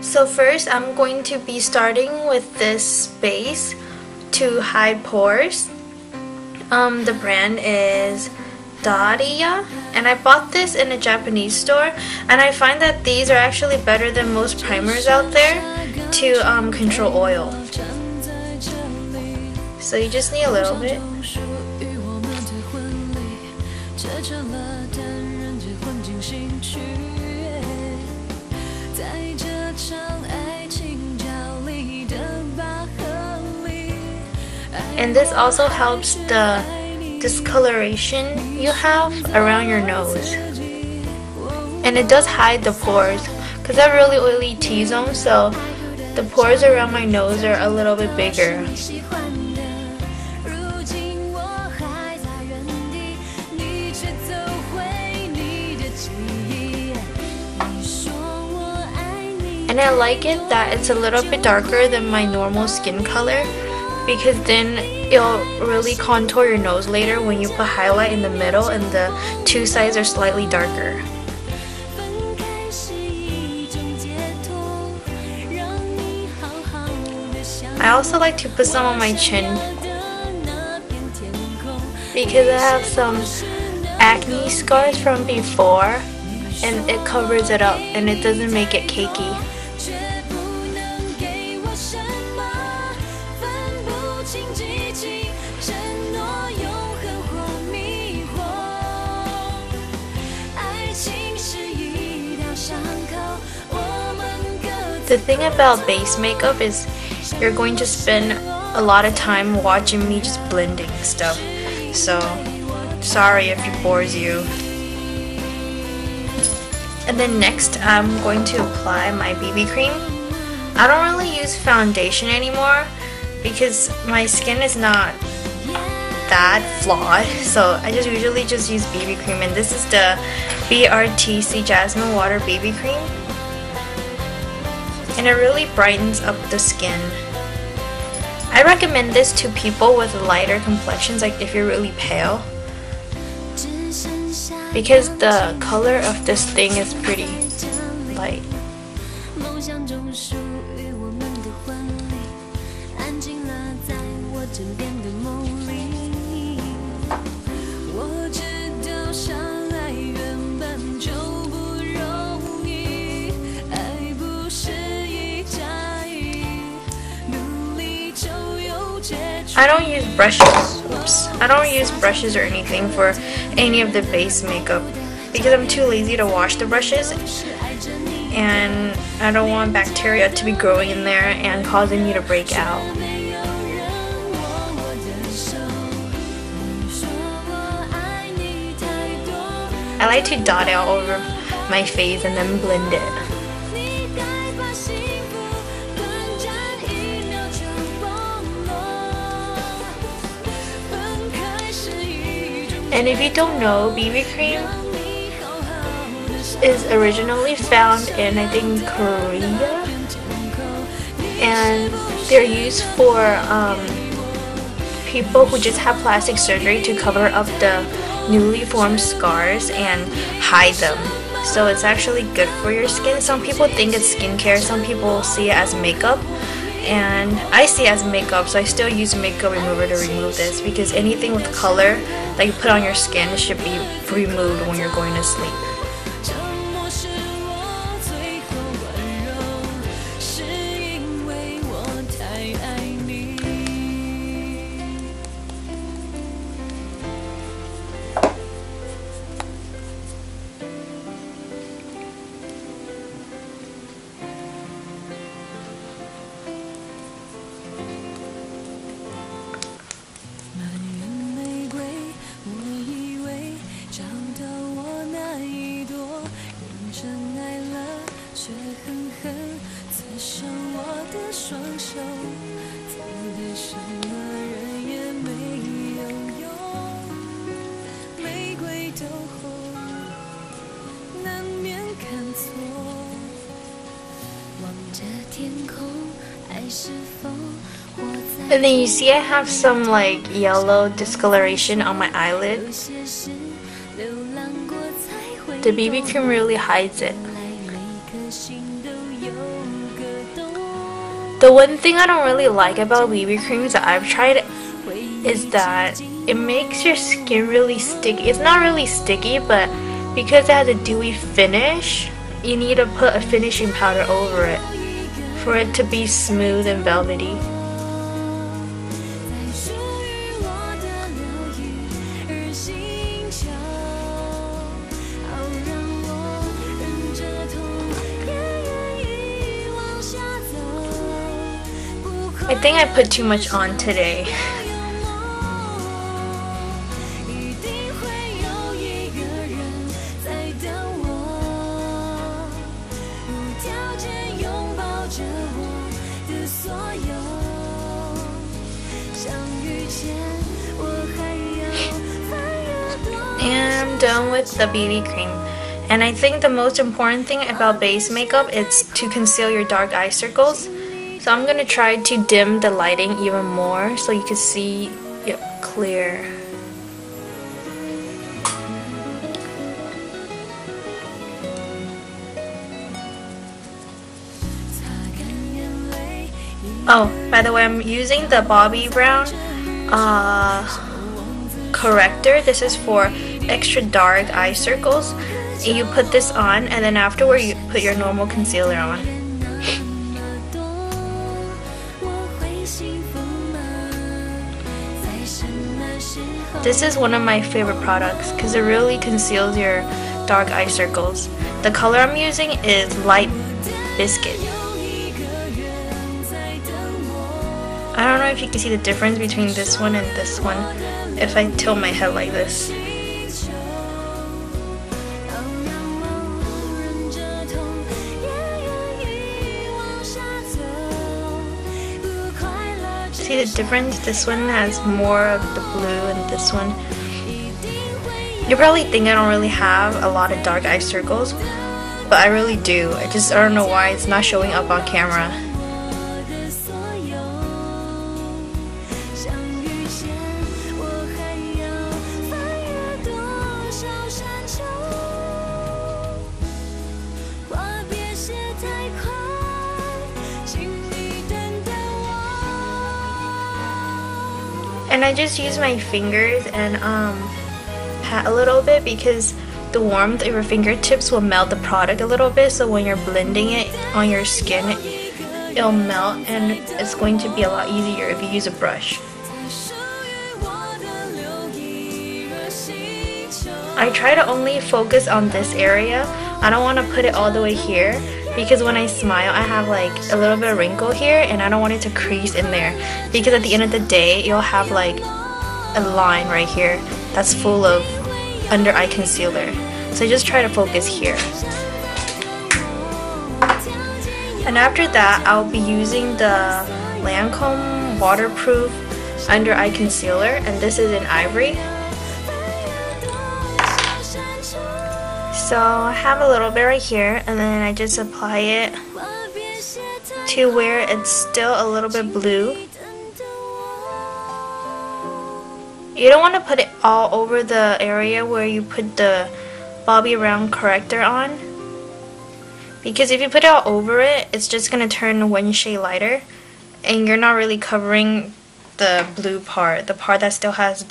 So first, I'm going to be starting with this base to hide pores. The brand is Dariya, and I bought this in a Japanese store, and I find that these are actually better than most primers out there to control oil. So you just need a little bit. And this also helps the discoloration you have around your nose. And it does hide the pores, because I have really oily T-zone, so the pores around my nose are a little bit bigger. And I like it that it's a little bit darker than my normal skin color, because then it'll really contour your nose later when you put highlight in the middle and the two sides are slightly darker. I also like to put some on my chin because I have some acne scars from before, and it covers it up and it doesn't make it cakey. The thing about base makeup is you're going to spend a lot of time watching me just blending stuff, so sorry if it bores you. And then next I'm going to apply my BB cream. I don't really use foundation anymore because my skin is not that flawed, so I just usually just use BB cream, and this is the BTRC Jasmine Water BB Cream. And it really brightens up the skin. I recommend this to people with lighter complexions, like if you're really pale, because the color of this thing is pretty light. I don't use brushes. Oops. I don't use brushes or anything for any of the base makeup because I'm too lazy to wash the brushes, and I don't want bacteria to be growing in there and causing me to break out. I like to dot it all over my face and then blend it. And if you don't know, BB cream is originally found in, I think, Korea, and they're used for people who just have plastic surgery to cover up the newly formed scars and hide them. So it's actually good for your skin. Some people think it's skincare, some people see it as makeup, and I see it as makeup, so I still use makeup remover to remove this, because anything with color that you put on your skin should be removed when you're going to sleep. And then you see I have some like yellow discoloration on my eyelid. The BB cream really hides it. The one thing I don't really like about BB creams that I've tried is that it makes your skin really sticky. It's not really sticky, but because it has a dewy finish, you need to put a finishing powder over it for it to be smooth and velvety. I think I put too much on today. And I'm done with the BB cream. And I think the most important thing about base makeup is to conceal your dark eye circles. So I'm going to try to dim the lighting even more so you can see it clear. Oh, by the way, I'm using the Bobbi Brown Corrector. This is for extra dark eye circles. And you put this on, and then afterward you put your normal concealer on. This is one of my favorite products because it really conceals your dark eye circles. The color I'm using is light biscuit. I don't know if you can see the difference between this one and this one if I tilt my head like this. See the difference? This one has more of the blue and this one. You probably think I don't really have a lot of dark eye circles, but I really do. I don't know why it's not showing up on camera. And I just use my fingers and pat a little bit because the warmth of your fingertips will melt the product a little bit, so when you're blending it on your skin, it'll melt and it's going to be a lot easier if you use a brush. I try to only focus on this area. I don't want to put it all the way here because when I smile I have like a little bit of wrinkle here and I don't want it to crease in there, because at the end of the day you'll have like a line right here that's full of under eye concealer. So I just try to focus here. And after that I'll be using the Lancome waterproof under eye concealer, and this is in ivory. So I have a little bit right here, and then I just apply it to where it's still a little bit blue. You don't want to put it all over the area where you put the Bobbi Brown Corrector on, because if you put it all over it, it's just going to turn one shade lighter and you're not really covering the blue part, the part that still has